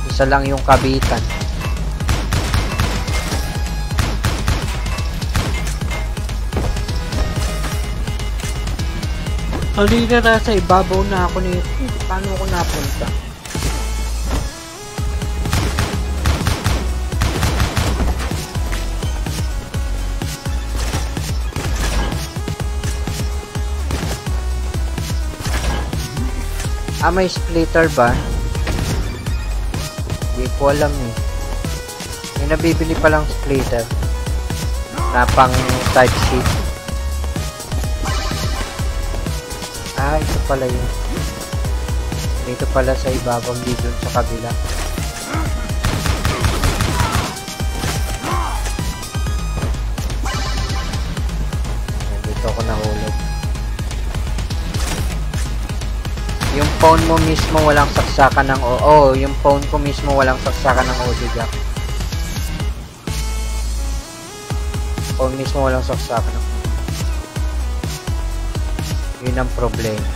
isa lang yung kabitan. Halina, nasa ibabaw na ako nito. Paano ako napunta? Ah, may splitter ba? Hindi ko alam eh. May nabibili palang splitter na pang Type-C. Ah, ito pala yun. Dito pala sa ibabaw, dito sa kabila. Dito ako nahulog. Yung phone mo mismo walang saksakan ng yung phone ko mismo walang saksakan ng audio jack. Phone mismo walang saksakan ng. Yun ang problema.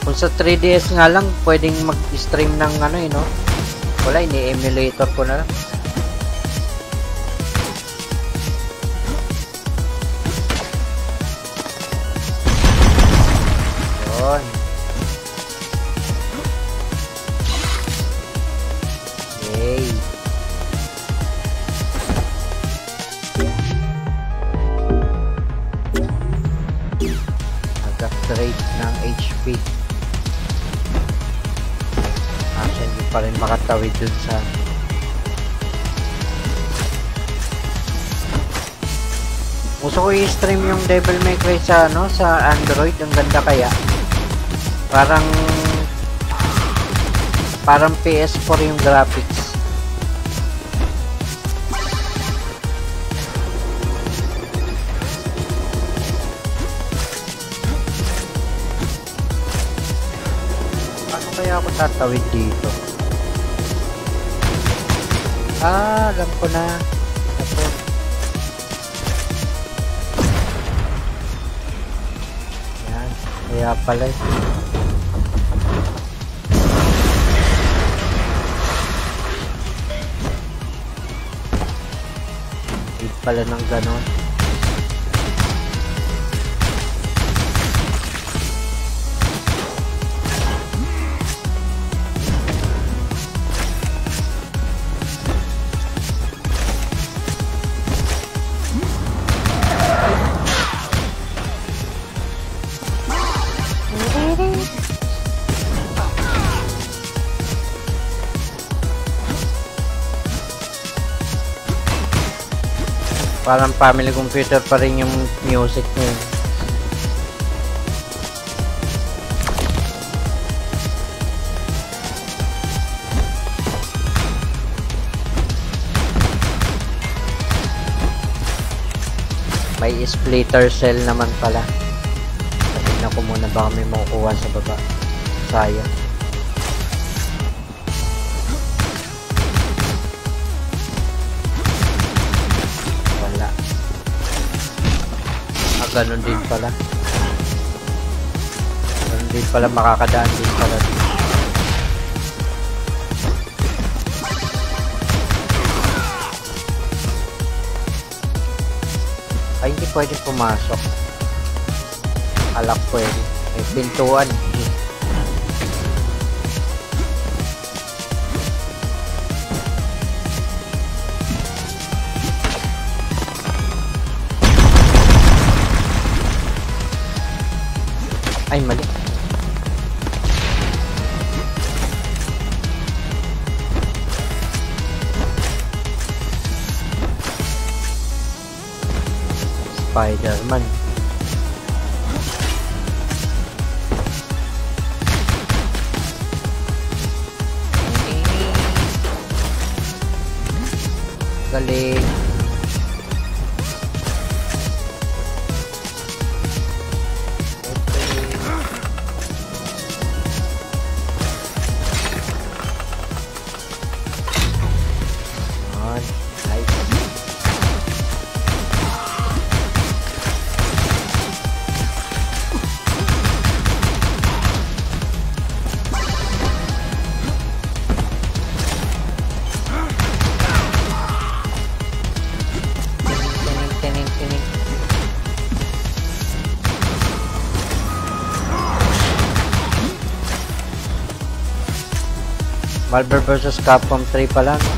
Kung sa 3DS nga lang pwedeng mag-stream ng ano eh, no? Wala, ini-emulator ko na lang. Yun. Yay. Nag-upgrade ng HP. Actually, hindi pa rin makatawid dun sa gusto ko i-stream yung Devil May Cry sa ano, sa Android. Ang ganda kaya. Parang PS4 yung graphics. ako tatawid dito? Ah, alam ko na. Ito. Yan. Kaya pala eh. Hindi pala ng ganon. Parang family computer pa rin yung music niya. May splitter cell naman pala. Tignan ko muna baka may makukuha sa baba. Sayang. Ganun din pala. Ganun din pala, makakadaan din pala. Ay, hindi pwede pumasok. Alak pwede. May pintuan. Ay, mali. Spider-Man. Galing. Marvel vs Capcom 3 pala, no?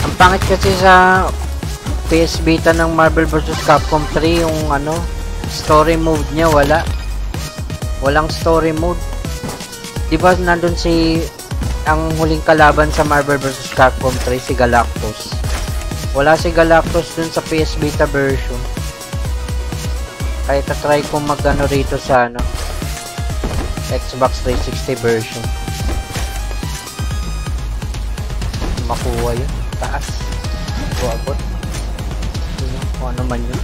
Ang pangit kasi sa PS Vita ng Marvel vs Capcom 3 yung ano, story mode niya walang story mode. Di ba nandun ang huling kalaban sa Marvel vs Capcom 3 si Galactus. Wala si Galactus dun sa PS Vita version. Kaya try kong mag-ano rito sa ano, Xbox 360 version. Makuha yun. Taas. Buabot. Kung ano man yun.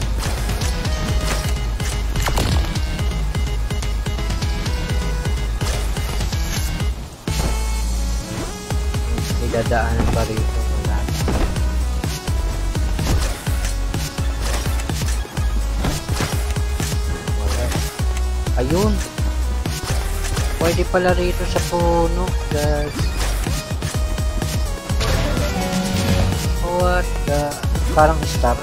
Idadaanan pa rito. Wala. Wala. Ayun. Pwede pala rito sa puno, guys. What the... Parang star.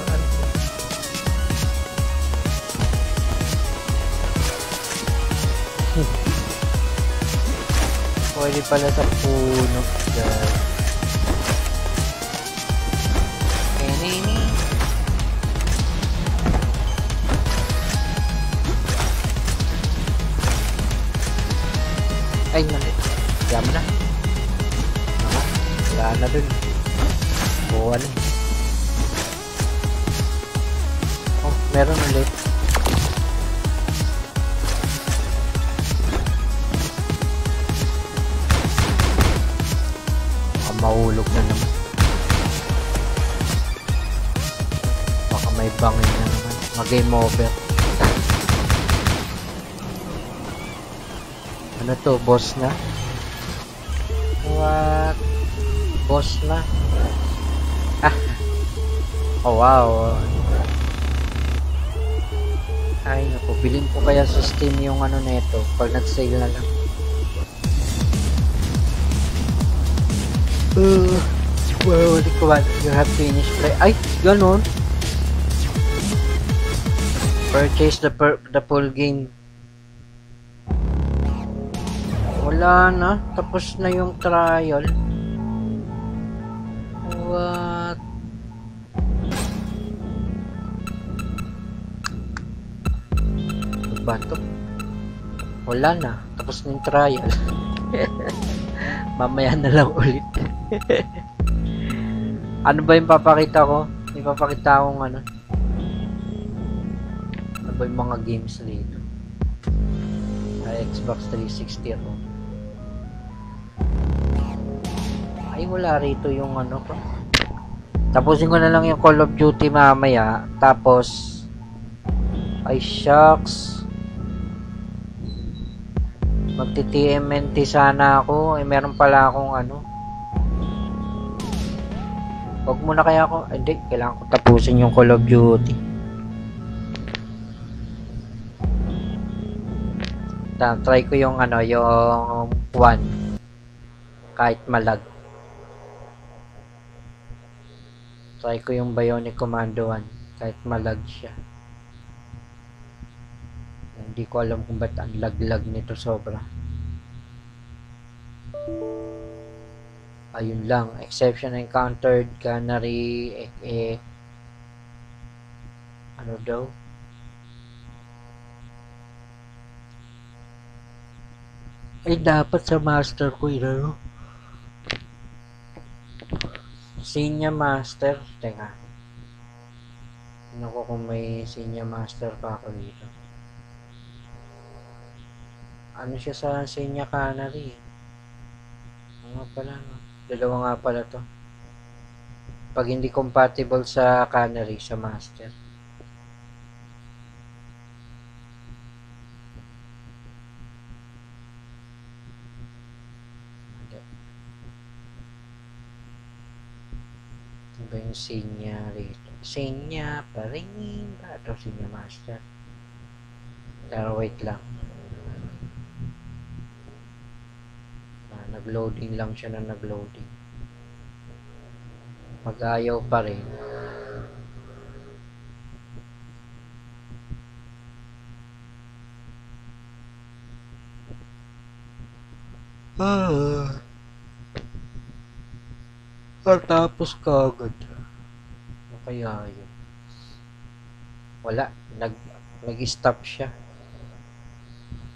Pwede pala sa puno, guys. Ay, mali. Jam na. Wala na dun. Buwan eh. Oh, meron ulit. Mahulog na naman. Baka may bangin na naman. Mag-game over. Ano to? Boss na? What? Boss na. Ah. Oh wow. Ay naku, bilhin ko kaya sa Steam yung ano neto pag nag-sale na lang. Well, what you have finished play. Ay, ganun. Purchase the full game. Wala na, tapos na yung trial. What? Ba to? Wala na, tapos na yung trial. Mamaya na lang ulit. Ano ba yung papakita ko? Ipapakita akong ano ba yung mga games dito? Xbox 360 ako. Ay wala rito yung ano ko. Tapusin ko na lang yung Call of Duty mamaya. Tapos ay shucks, magti-TMNT sana ako. Meron pala akong ano. Wag muna kaya ako. Hindi, kailangan ko tapusin yung Call of Duty. Try ko yung ano, yung 1 kahit malag. Try ko yung Bionic Commando 1 kahit malag siya. Hindi ko alam kung ba't ang lag-lag nito sobra. Ayun lang, exception encountered, canary, ano daw? Ay, dapat sa master ko ino. Senior master. Teka. Ano ko kung may senior master pa ako dito. Ano siya sa senior canary? Ano pala, no? Dalawa nga pala to. Pag hindi compatible sa canary, sa master. Ba yung senior rito? Senior pa rin ba? Ito senior master. Pero wait lang. Nag-loading lang siya na nag-loading. Mag-ayaw pa rin. Tapos kagad. Ano kaya yun? Wala. Nag-stop siya.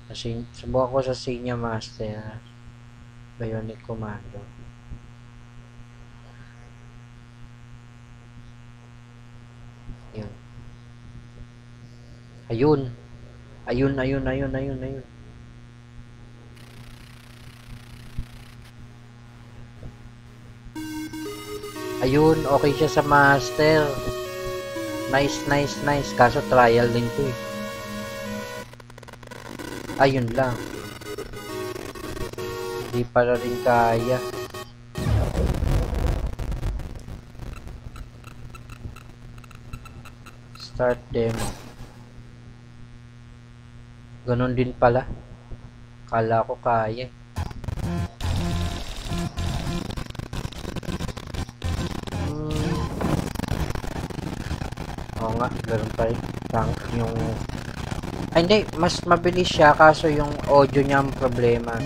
Kasi subukan ko sa senior master. Bionic Commando. Yun. Ayun. Ayun. Ayun, okay siya sa master. Nice. Kaso trial din to eh. Ayun lang. Hindi pala rin kaya. Start demo. Ganon din pala. Kala ko kaya. Oo nga, ganoon pa rin. Yung... Ay, hindi. Mas mabilis siya kaso yung audio niya ang problema.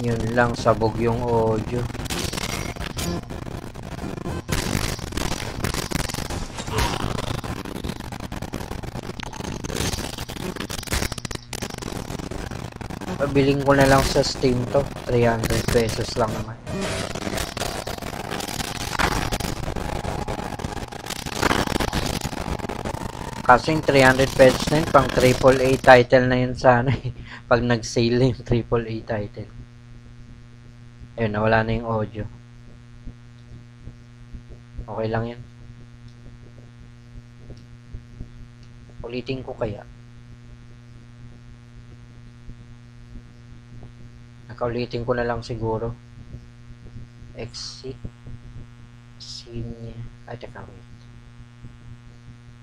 Yun lang, sabog yung audio. Pabiling ko na lang sa Steam to. 300 pesos lang naman. Kaso yung 300 pesos na yun, pang AAA title na yun sana eh. Pag nag-sale yung AAA title. Ayun, nawala na yung audio. Okay lang yan. Ulitin ko kaya. Nakaulitin ko na lang siguro. Exit. Senior. Ay, teka, wait.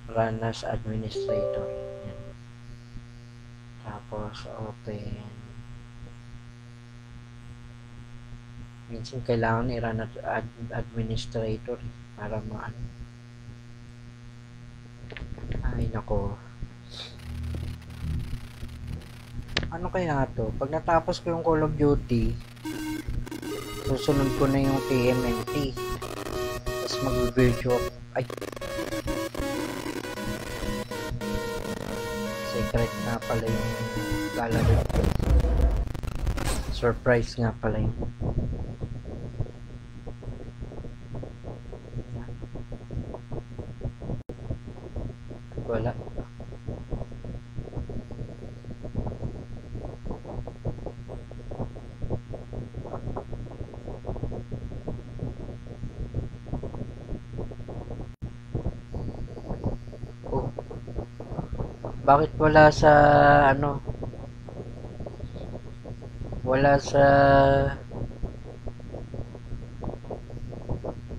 Run as administrator. Yan. Tapos, open. Minsan kailangan i-run as administrator para maano. Ay, nako. Ano kaya to? Pag natapos ko yung Call of Duty, susunod ko na yung TMNT. Tapos mag-virtual. Ay. Secret nga pala yung gallery ko. Surprise nga pala yung. Wala. Oh. Bakit wala sa ano? Wala sa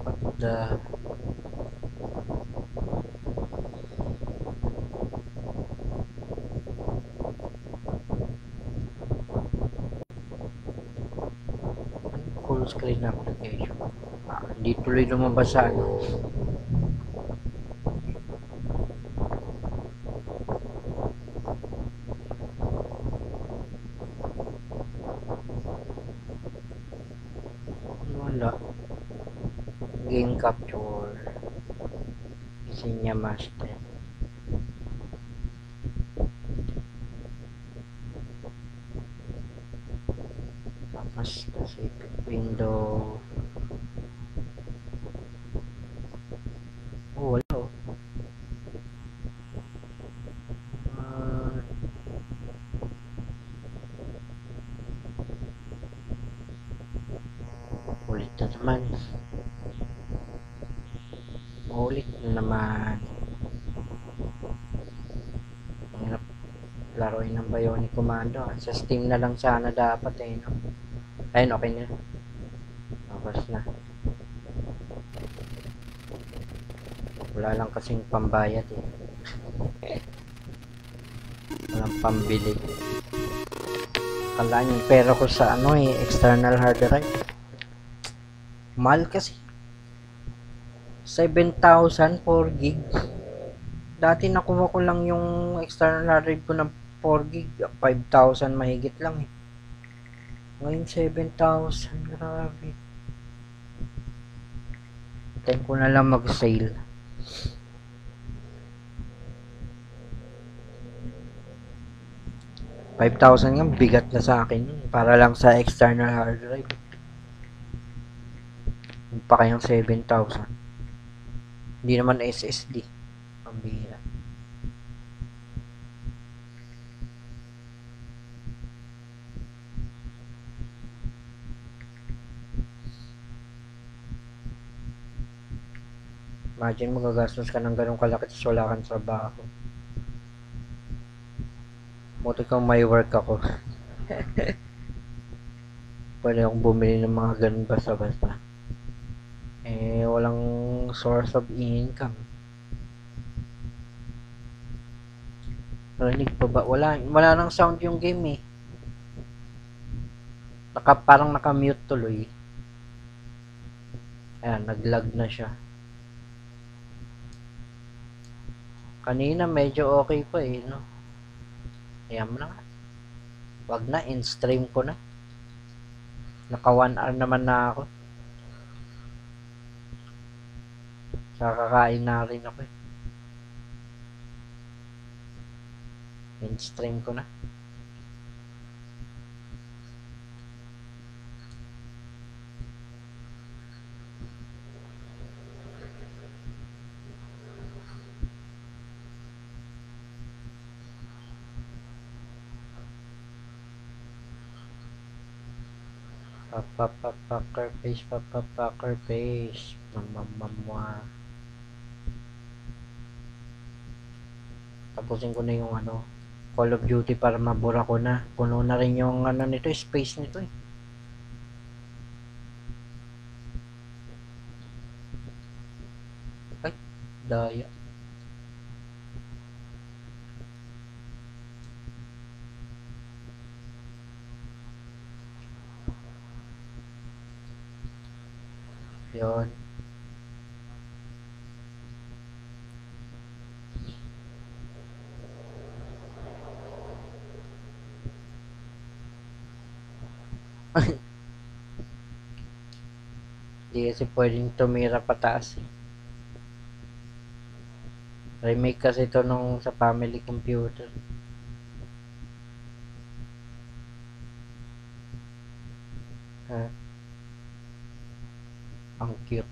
what the full screen application. Hindi tuloy lumabas sa ano. Wala. Game capture. Isinya master. Tapos specific window. Oh, wala oh. Ulit na naman. Ulit na naman. Hirap laruin ng Bionic Commando. Sa Steam na lang sana dapat eh, no? Ayun, okay na. Tapos na. Wala lang kasing pambayad eh. Walang pambili. Kalaan yung pera ko sa ano eh, external hard drive. Mahal kasi. 7,000 4 gig. Dati nakuha ko lang yung external hard drive ko ng 4 gig. 5,000 mahigit lang eh. Ngayon 7,000. Grabe. Time ko na lang mag-sale. $5,000 nga, bigat na sa akin yun. Para lang sa external hard drive. Pa kayang 7,000. Hindi naman SSD. Pambira. Imagine mo gagastos ka ng ganong kalaki tapos wala kang trabaho. Buti kung may work ako. Pwede akong bumili ng mga ganun basta-basta. Eh, walang source of income. Narinig pa ba? Wala nang sound yung game eh. Parang naka-mute tuloy. Ayan, nag-lag na siya. Kanina medyo okay pa eh, no? Ayan mo na nga. Wag na, in-stream ko na. Naka 1 hour naman na ako. Kakain na rin ako eh. In-stream ko na. Packer face. Mamamamwa. Tapos tatapusin ko na yung ano, Call of Duty para mabura ko na. Puno na rin yung ano nito, space nito eh. Ay, daya. Yun. Hindi kasi pwedeng tumira pataas eh. Remake kasi ito nung sa family computer. Ha? Ang cute.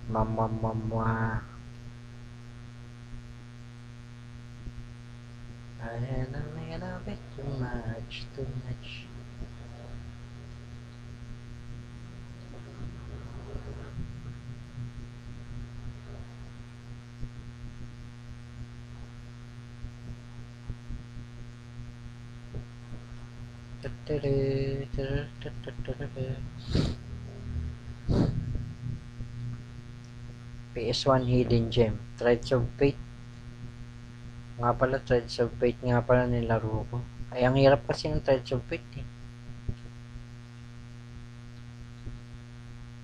Mama mama. I love it too much, too much. PS1 Hidden Gem, Threads of Fate. Nga pala, Threads of Fate nga pala nilaro ko. Ay, ang hirap kasi ng Threads of Fate eh.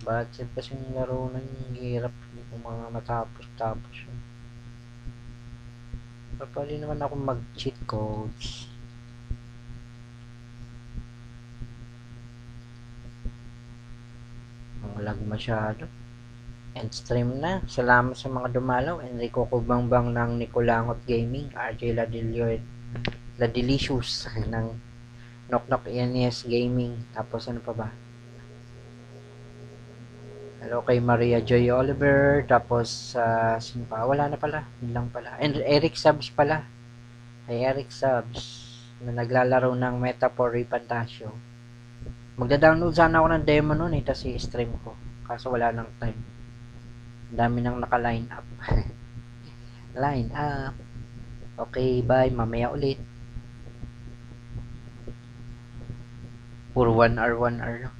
Budget kasi nilaro na yung hirap yung mga matapos-tapos yun. Papali naman ako mag-cheat codes. Ang lag masyado. End stream na. Salamat sa mga dumalaw. Enrico Kubangbang ng Nicolangot Gaming, RJ Ladilicious ng Knock Knock NES Gaming. Tapos ano pa ba? Hello kay Maria Joy Oliver. Tapos sino pa? Wala na pala. Yun lang pala. And Eric Subs pala. Kay Eric Subs na naglalaro ng Metaphor Fantasio. Magda-download sana ako ng demo nun eh. Tapos i-stream ko. Kaso wala nang time. Dami nang naka-line up. Line up. Okay, bye. Mamaya ulit. Puro 1 hour, 1 hour lang.